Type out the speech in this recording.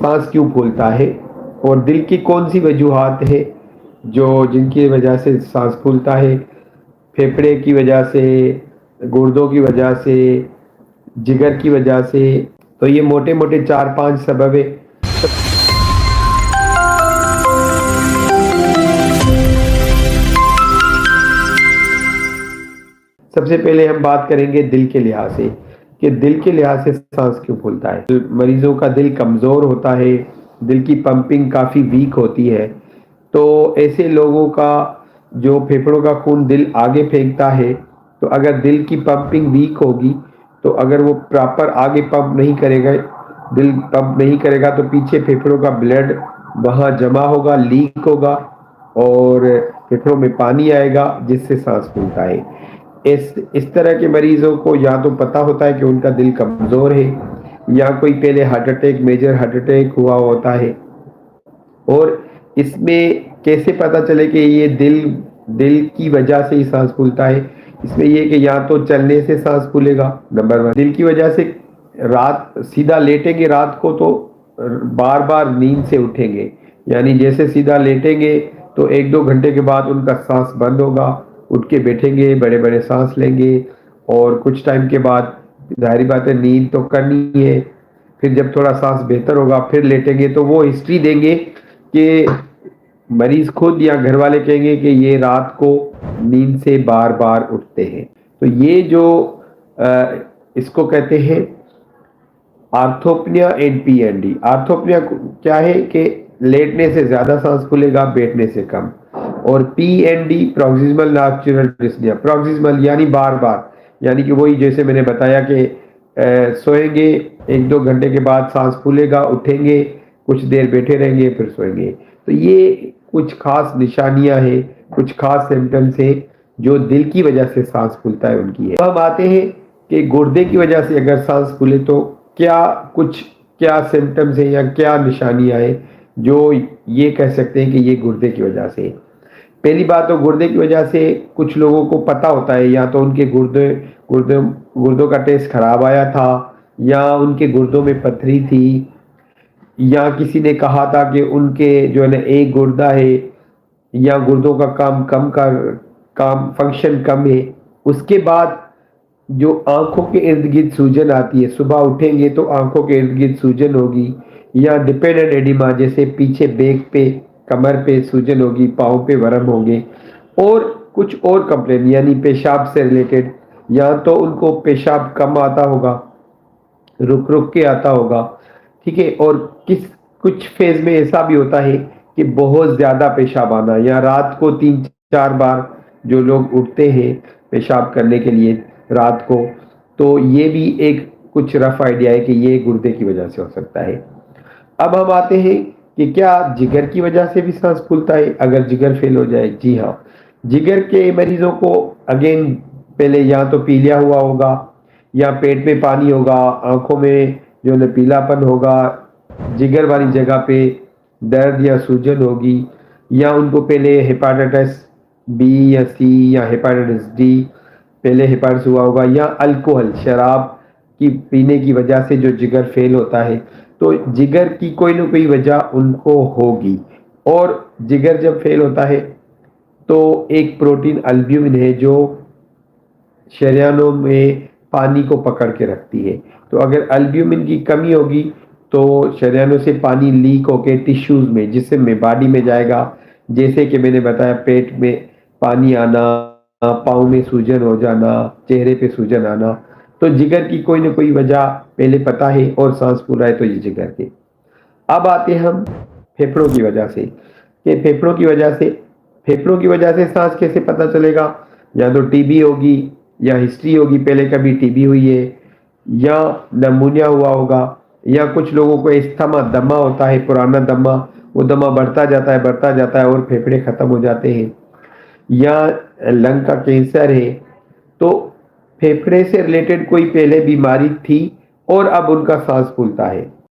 सांस क्यों फूलता है और दिल की कौन सी वजूहात है जिनकी वजह से सांस फूलता है, फेफड़े की वजह से, गुर्दों की वजह से, जिगर की वजह से। तो ये मोटे मोटे 4-5 सबब है। सबसे पहले हम बात करेंगे दिल के लिहाज से कि दिल के लिहाज से सांस क्यों फूलता है। मरीजों का दिल कमज़ोर होता है, दिल की पंपिंग काफ़ी वीक होती है, तो ऐसे लोगों का जो फेफड़ों का खून दिल आगे फेंकता है, तो अगर दिल की पंपिंग वीक होगी तो अगर वो प्रॉपर आगे पंप नहीं करेगा, दिल पंप नहीं करेगा तो पीछे फेफड़ों का ब्लड वहाँ जमा होगा, लीक होगा और फेफड़ों में पानी आएगा जिससे सांस फूलता है। इस तरह के मरीजों को या तो पता होता है कि उनका दिल कमज़ोर है या कोई पहले heart attack, major heart attack हुआ होता है। और इसमें कैसे पता चले कि ये दिल की वजह से ही सांस फूलता है, इसमें ये कि या तो चलने से सांस फूलेगा, नंबर 1। दिल की वजह से रात सीधा लेटेंगे रात को तो बार बार नींद से उठेंगे, यानी जैसे सीधा लेटेंगे तो 1-2 घंटे के बाद उनका सांस बंद होगा, उठ के बैठेंगे, बड़े बड़े सांस लेंगे और कुछ टाइम के बाद जाहिर बात है नींद तो करनी है, फिर जब थोड़ा सांस बेहतर होगा फिर लेटेंगे। तो वो हिस्ट्री देंगे कि मरीज खुद या घर वाले कहेंगे कि ये रात को नींद से बार बार उठते हैं। तो ये जो इसको कहते हैं आर्थोपनिया एंड पीएनडी। आर्थोपनिया क्या है कि लेटने से ज्यादा सांस फूलेगा, बैठने से कम। और PND proximal nocturnal dyspnoea, proximal यानी बार बार, यानी कि वही जैसे मैंने बताया कि सोएंगे 1-2 घंटे के बाद सांस फूलेगा, उठेंगे, कुछ देर बैठे रहेंगे फिर सोएंगे। तो ये कुछ खास निशानियां हैं, कुछ खास सिम्टम्स हैं जो दिल की वजह से सांस फूलता है उनकी है। अब हम आते हैं कि गुर्दे की वजह से अगर सांस फूले तो क्या सिम्टम्स है या क्या निशानियां हैं जो ये कह सकते हैं कि ये गुर्दे की वजह से। पहली बात तो गुर्दे की वजह से कुछ लोगों को पता होता है या तो उनके गुर्दों का टेस्ट खराब आया था या उनके गुर्दों में पथरी थी या किसी ने कहा था कि उनके जो है ना एक गुर्दा है या गुर्दों का काम फंक्शन कम है। उसके बाद जो आंखों के इर्द गिर्द सूजन आती है, सुबह उठेंगे तो आंखों के इर्द गिर्द सूजन होगी, या डिपेंडेंट एडिमा जैसे पीछे बैक पे, कमर पे सूजन होगी, पाँव पे वरम होंगे। और कुछ और कंप्लेन यानी पेशाब से रिलेटेड, या तो उनको पेशाब कम आता होगा, रुक रुक के आता होगा, ठीक है। और कुछ फेज में ऐसा भी होता है कि बहुत ज्यादा पेशाब आना, या रात को 3-4 बार जो लोग उठते हैं पेशाब करने के लिए रात को, तो ये भी एक कुछ रफ आइडिया है कि ये गुर्दे की वजह से हो सकता है। अब हम आते हैं कि क्या जिगर की वजह से भी सांस फूलता है अगर जिगर फेल हो जाए। जी हाँ, जिगर के मरीजों को अगेन पहले या तो पीलिया हुआ होगा या पेट में पानी होगा, आंखों में जो है पीलापन होगा, जिगर वाली जगह पे दर्द या सूजन होगी, या उनको पहले हेपाटाइटिस बी या सी या हेपाटाइटिस डी पहले हेपाटाइटिस हुआ होगा, या अल्कोहल शराब की पीने की वजह से जो जिगर फेल होता है। तो जिगर की कोई ना कोई वजह उनको होगी। और जिगर जब फेल होता है तो एक प्रोटीन अल्ब्यूमिन है जो शरीरों में पानी को पकड़ के रखती है। तो अगर अल्ब्यूमिन की कमी होगी तो शरीरों से पानी लीक होके टिश्यूज में, जिसमें बॉडी में जाएगा, जैसे कि मैंने बताया पेट में पानी आना, पाँव में सूजन हो जाना, चेहरे पे सूजन आना। तो जिगर की कोई ना कोई वजह पहले पता है और सांस फूल रहा है तो ये जिगर के। अब आते हैं हम फेफड़ों की वजह से कि फेफड़ों की वजह से सांस कैसे पता चलेगा। या तो टीबी होगी या हिस्ट्री होगी, पहले कभी टीबी हुई है, या नमूनिया हुआ होगा, या कुछ लोगों को अस्थमा दमा होता है, पुराना दमा, वो दमा बढ़ता जाता है और फेफड़े खत्म हो जाते हैं, या लंग का कैंसर है। तो फेफड़े से रिलेटेड कोई पहले बीमारी थी और अब उनका सांस फूलता है।